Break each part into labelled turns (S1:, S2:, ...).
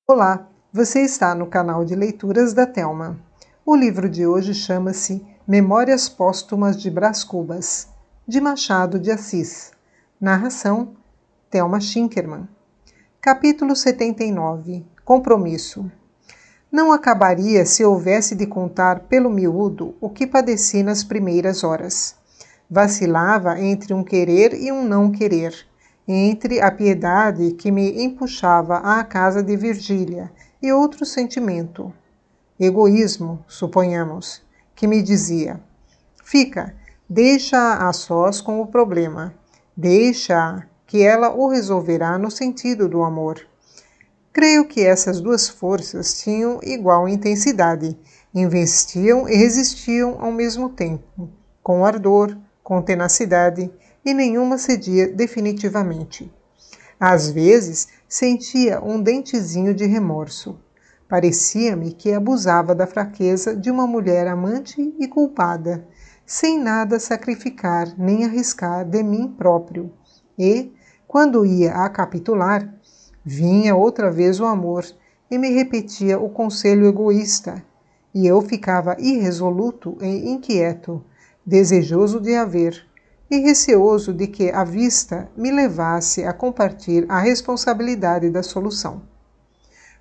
S1: Olá, você está no canal de leituras da Thelma. O livro de hoje chama-se Memórias Póstumas de Brás Cubas, de Machado de Assis. Narração, Thelma Schinkermann. Capítulo 79. Compromisso. Não acabaria se houvesse de contar pelo miúdo o que padeci nas primeiras horas. Vacilava entre um querer e um não querer, entre a piedade que me empuxava à casa de Virgília e outro sentimento, egoísmo, suponhamos, que me dizia: fica, deixa-a a sós com o problema, deixa-a que ela o resolverá no sentido do amor. Creio que essas duas forças tinham igual intensidade, investiam e resistiam ao mesmo tempo, com ardor, com tenacidade, e nenhuma cedia definitivamente. Às vezes, sentia um dentezinho de remorso. Parecia-me que abusava da fraqueza de uma mulher amante e culpada, sem nada sacrificar nem arriscar de mim próprio. E, quando ia a capitular, vinha outra vez o amor e me repetia o conselho egoísta, e eu ficava irresoluto e inquieto, desejoso de haver, e receoso de que a vista me levasse a compartilhar a responsabilidade da solução.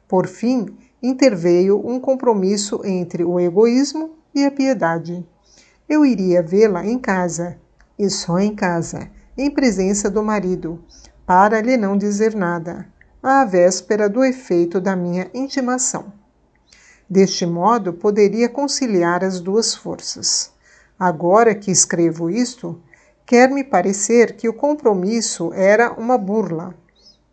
S1: Por fim, interveio um compromisso entre o egoísmo e a piedade. Eu iria vê-la em casa, e só em casa, em presença do marido, para lhe não dizer nada, à véspera do efeito da minha intimação. Deste modo, poderia conciliar as duas forças. Agora que escrevo isto, quer-me parecer que o compromisso era uma burla,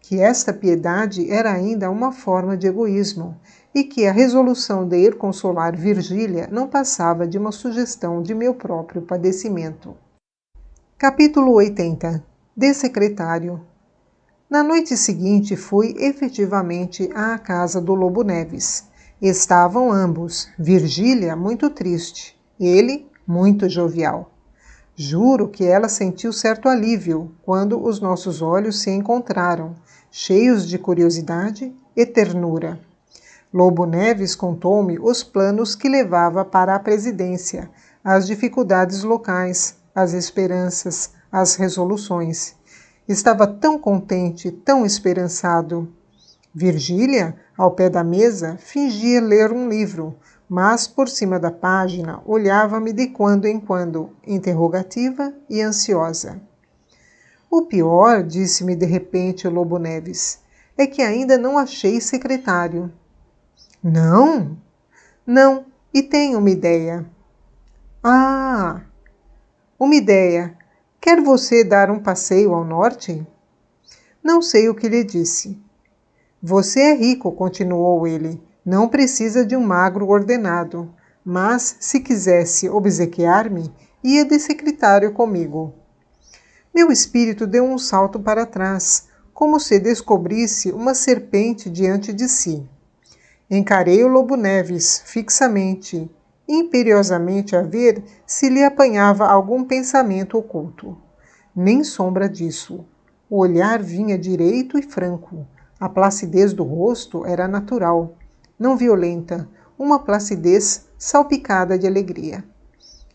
S1: que esta piedade era ainda uma forma de egoísmo e que a resolução de ir consolar Virgília não passava de uma sugestão de meu próprio padecimento. Capítulo 80. De secretário. Na noite seguinte fui efetivamente à casa do Lobo Neves. Estavam ambos, Virgília muito triste, ele muito jovial. Juro que ela sentiu certo alívio quando os nossos olhos se encontraram, cheios de curiosidade e ternura. Lobo Neves contou-me os planos que levava para a presidência, as dificuldades locais, as esperanças, as resoluções. Estava tão contente, tão esperançado. Virgília, ao pé da mesa, fingia ler um livro, mas por cima da página olhava-me de quando em quando, interrogativa e ansiosa. O pior, disse-me de repente o Lobo Neves, é que ainda não achei secretário. Não? Não, e tenho uma ideia. Ah! Uma ideia. Quer você dar um passeio ao norte? Não sei o que lhe disse. Você é rico, continuou ele. Não precisa de um magro ordenado, mas, se quisesse obsequiar-me, ia de secretário comigo. Meu espírito deu um salto para trás, como se descobrisse uma serpente diante de si. Encarei o Lobo Neves fixamente, imperiosamente a ver se lhe apanhava algum pensamento oculto. Nem sombra disso. O olhar vinha direito e franco. A placidez do rosto era natural, não violenta, uma placidez salpicada de alegria.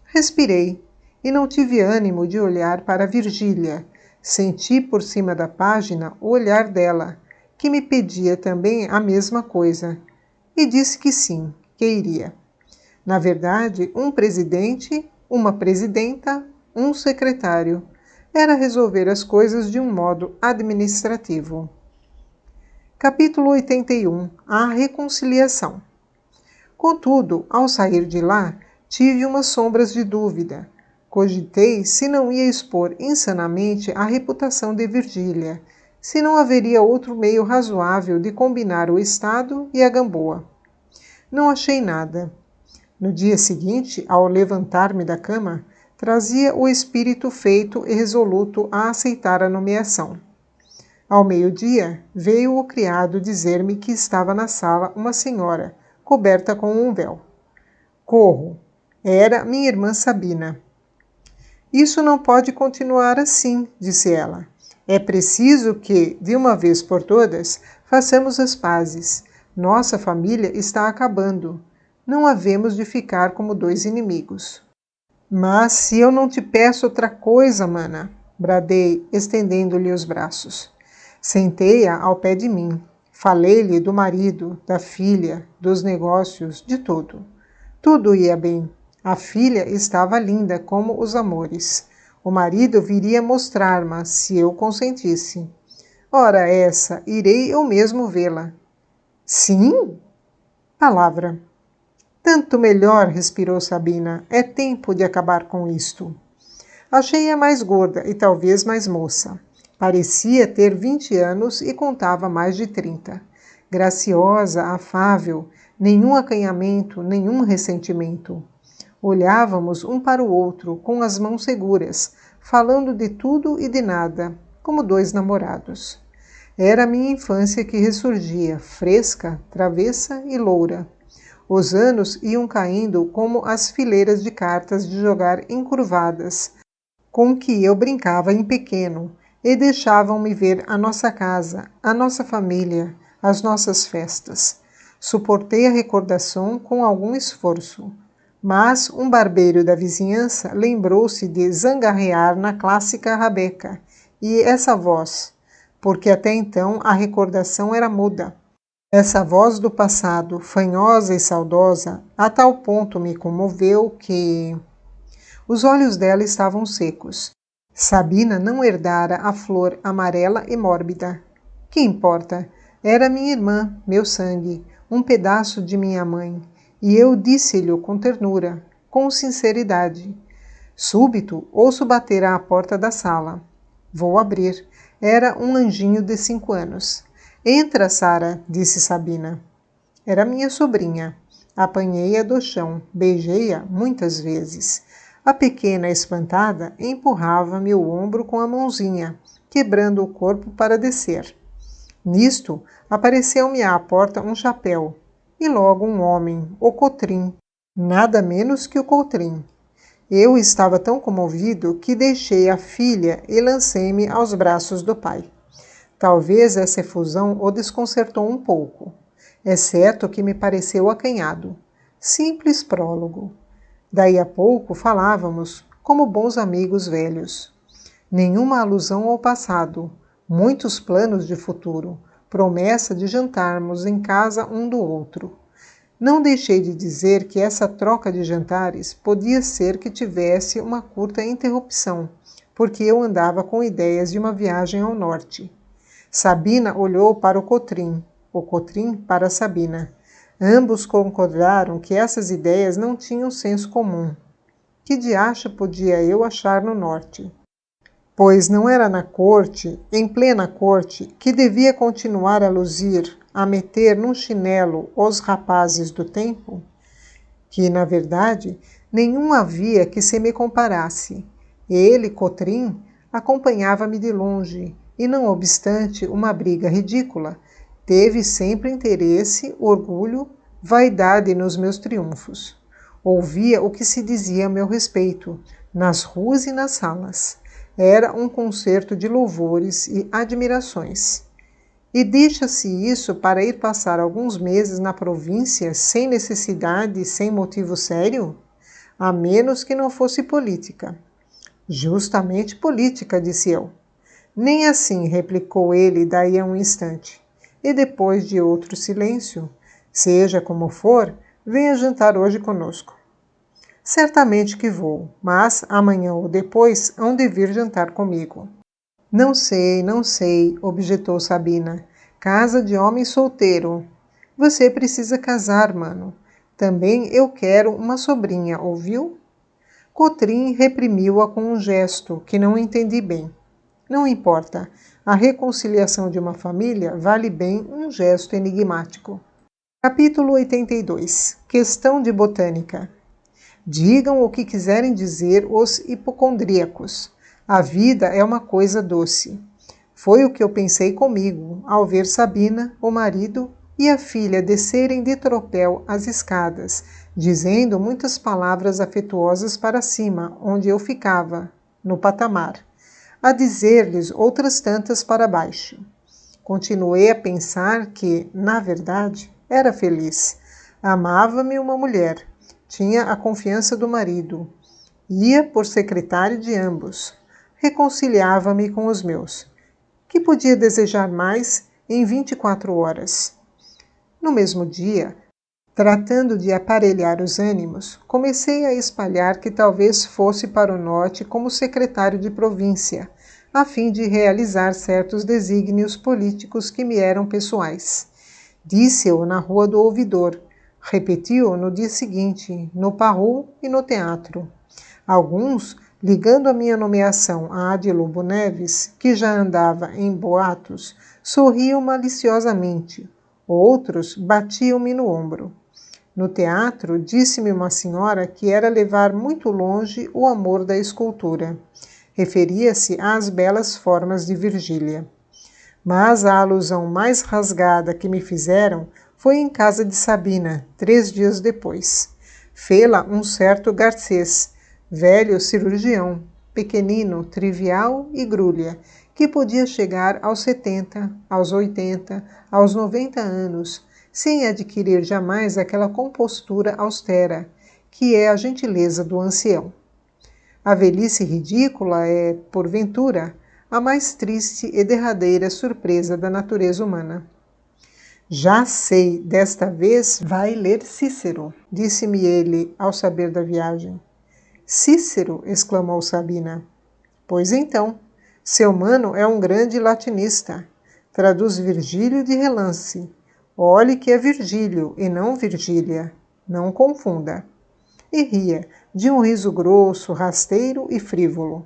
S1: Respirei e não tive ânimo de olhar para Virgília. Senti por cima da página o olhar dela, que me pedia também a mesma coisa, e disse que sim, que iria. Na verdade, um presidente, uma presidenta, um secretário. Era resolver as coisas de um modo administrativo. Capítulo 81. A reconciliação. Contudo, ao sair de lá, tive umas sombras de dúvida. Cogitei se não ia expor insanamente a reputação de Virgília, se não haveria outro meio razoável de combinar o Estado e a Gamboa. Não achei nada. No dia seguinte, ao levantar-me da cama, trazia o espírito feito e resoluto a aceitar a nomeação. Ao meio-dia, veio o criado dizer-me que estava na sala uma senhora, coberta com um véu. Corro. Era minha irmã Sabina. Isso não pode continuar assim, disse ela. É preciso que, de uma vez por todas, façamos as pazes. Nossa família está acabando. Não havemos de ficar como dois inimigos. Mas se eu não te peço outra coisa, mana, bradei, estendendo-lhe os braços. Sentei-a ao pé de mim. Falei-lhe do marido, da filha, dos negócios, de tudo. Tudo ia bem. A filha estava linda como os amores. O marido viria mostrar-me se eu consentisse. Ora essa, irei eu mesmo vê-la. Sim? Palavra. Tanto melhor, respirou Sabina. É tempo de acabar com isto. Achei-a mais gorda e talvez mais moça. Parecia ter 20 anos e contava mais de 30. Graciosa, afável, nenhum acanhamento, nenhum ressentimento. Olhávamos um para o outro, com as mãos seguras, falando de tudo e de nada, como dois namorados. Era a minha infância que ressurgia, fresca, travessa e loura. Os anos iam caindo como as fileiras de cartas de jogar encurvadas, com que eu brincava em pequeno, e deixavam-me ver a nossa casa, a nossa família, as nossas festas. Suportei a recordação com algum esforço, mas um barbeiro da vizinhança lembrou-se de zangarrear na clássica rabeca, e essa voz, porque até então a recordação era muda. Essa voz do passado, fanhosa e saudosa, a tal ponto me comoveu que... Os olhos dela estavam secos. Sabina não herdara a flor amarela e mórbida. Que importa? Era minha irmã, meu sangue, um pedaço de minha mãe, e eu disse-lhe com ternura, com sinceridade. Súbito, ouço bater à porta da sala. Vou abrir. Era um anjinho de 5 anos. Entra, Sara, disse Sabina. Era minha sobrinha. Apanhei-a do chão, beijei-a muitas vezes. A pequena, espantada, empurrava-me o ombro com a mãozinha, quebrando o corpo para descer. Nisto, apareceu-me à porta um chapéu, e logo um homem, o Cotrim, nada menos que o Cotrim. Eu estava tão comovido que deixei a filha e lancei-me aos braços do pai. Talvez essa efusão o desconcertou um pouco, exceto que me pareceu acanhado. Simples prólogo. Daí a pouco falávamos como bons amigos velhos. Nenhuma alusão ao passado, muitos planos de futuro, promessa de jantarmos em casa um do outro. Não deixei de dizer que essa troca de jantares podia ser que tivesse uma curta interrupção, porque eu andava com ideias de uma viagem ao norte. Sabina olhou para o Cotrim para Sabina. Ambos concordaram que essas ideias não tinham senso comum. Que diacho podia eu achar no norte? Pois não era na corte, em plena corte, que devia continuar a luzir, a meter num chinelo os rapazes do tempo? Que, na verdade, nenhum havia que se me comparasse. Ele, Cotrim, acompanhava-me de longe, e não obstante uma briga ridícula, teve sempre interesse, orgulho, vaidade nos meus triunfos. Ouvia o que se dizia a meu respeito, nas ruas e nas salas. Era um concerto de louvores e admirações. E deixa-se isso para ir passar alguns meses na província sem necessidade, sem motivo sério? A menos que não fosse política. Justamente política, disse eu. Nem assim, replicou ele daí a um instante. E depois de outro silêncio, seja como for, venha jantar hoje conosco. Certamente que vou, mas amanhã ou depois hão de vir jantar comigo. Não sei, objetou Sabina. Casa de homem solteiro. Você precisa casar, mano. Também eu quero uma sobrinha, ouviu? Cotrim reprimiu-a com um gesto que não entendi bem. Não importa, a reconciliação de uma família vale bem um gesto enigmático. Capítulo 82. Questão de botânica. Digam o que quiserem dizer os hipocondríacos. A vida é uma coisa doce. Foi o que eu pensei comigo ao ver Sabina, o marido e a filha descerem de tropel as escadas, dizendo muitas palavras afetuosas para cima, onde eu ficava, no patamar, a dizer-lhes outras tantas para baixo. Continuei a pensar que, na verdade, Era feliz. Amava-me uma mulher. Tinha a confiança do marido. Ia por secretário de ambos. Reconciliava-me com os meus. Que podia desejar mais em 24 horas? No mesmo dia, tratando de aparelhar os ânimos, comecei a espalhar que talvez fosse para o norte como secretário de província, a fim de realizar certos desígnios políticos que me eram pessoais. Disse-o na Rua do Ouvidor, repeti-o no dia seguinte, no Parrot e no teatro. Alguns, ligando a minha nomeação a Ade Lobo Neves, que já andava em boatos, sorriam maliciosamente. Outros batiam-me no ombro. No teatro, disse-me uma senhora que era levar muito longe o amor da escultura. Referia-se às belas formas de Virgília. Mas a alusão mais rasgada que me fizeram foi em casa de Sabina, 3 dias depois. Fê-la um certo Garcês, velho cirurgião, pequenino, trivial e grulha, que podia chegar aos 70, aos 80, aos 90 anos, sem adquirir jamais aquela compostura austera, que é a gentileza do ancião. A velhice ridícula é, porventura, a mais triste e derradeira surpresa da natureza humana. Já sei, desta vez vai ler Cícero, disse-me ele ao saber da viagem. Cícero, exclamou Sabina. Pois então, seu mano é um grande latinista. Traduz Virgílio de relance. Olhe que é Virgílio e não Virgília. Não confunda. E ria, de um riso grosso, rasteiro e frívolo.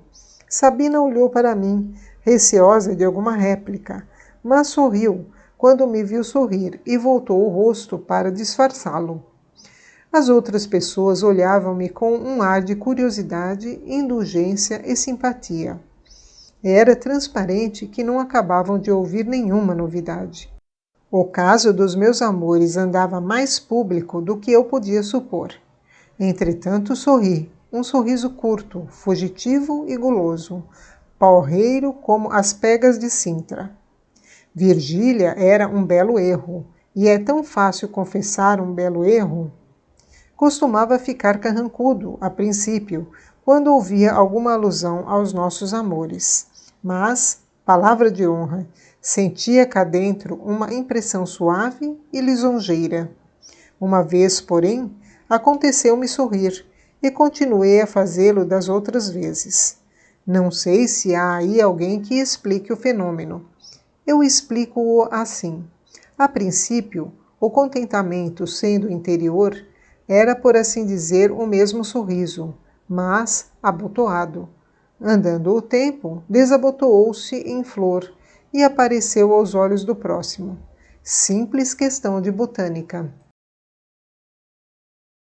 S1: Sabina olhou para mim, receosa de alguma réplica, mas sorriu quando me viu sorrir e voltou o rosto para disfarçá-lo. As outras pessoas olhavam-me com um ar de curiosidade, indulgência e simpatia. Era transparente que não acabavam de ouvir nenhuma novidade. O caso dos meus amores andava mais público do que eu podia supor. Entretanto, sorri, um sorriso curto, fugitivo e guloso, palreiro como as pegas de Sintra. Virgília era um belo erro, e é tão fácil confessar um belo erro. Costumava ficar carrancudo, a princípio, quando ouvia alguma alusão aos nossos amores. Mas, palavra de honra, sentia cá dentro uma impressão suave e lisonjeira. Uma vez, porém, aconteceu-me sorrir, e continuei a fazê-lo das outras vezes. Não sei se há aí alguém que explique o fenômeno. Eu explico-o assim. A princípio, o contentamento, sendo interior, era, por assim dizer, o mesmo sorriso, mas abotoado. Andando o tempo, desabotoou-se em flor e apareceu aos olhos do próximo. Simples questão de botânica.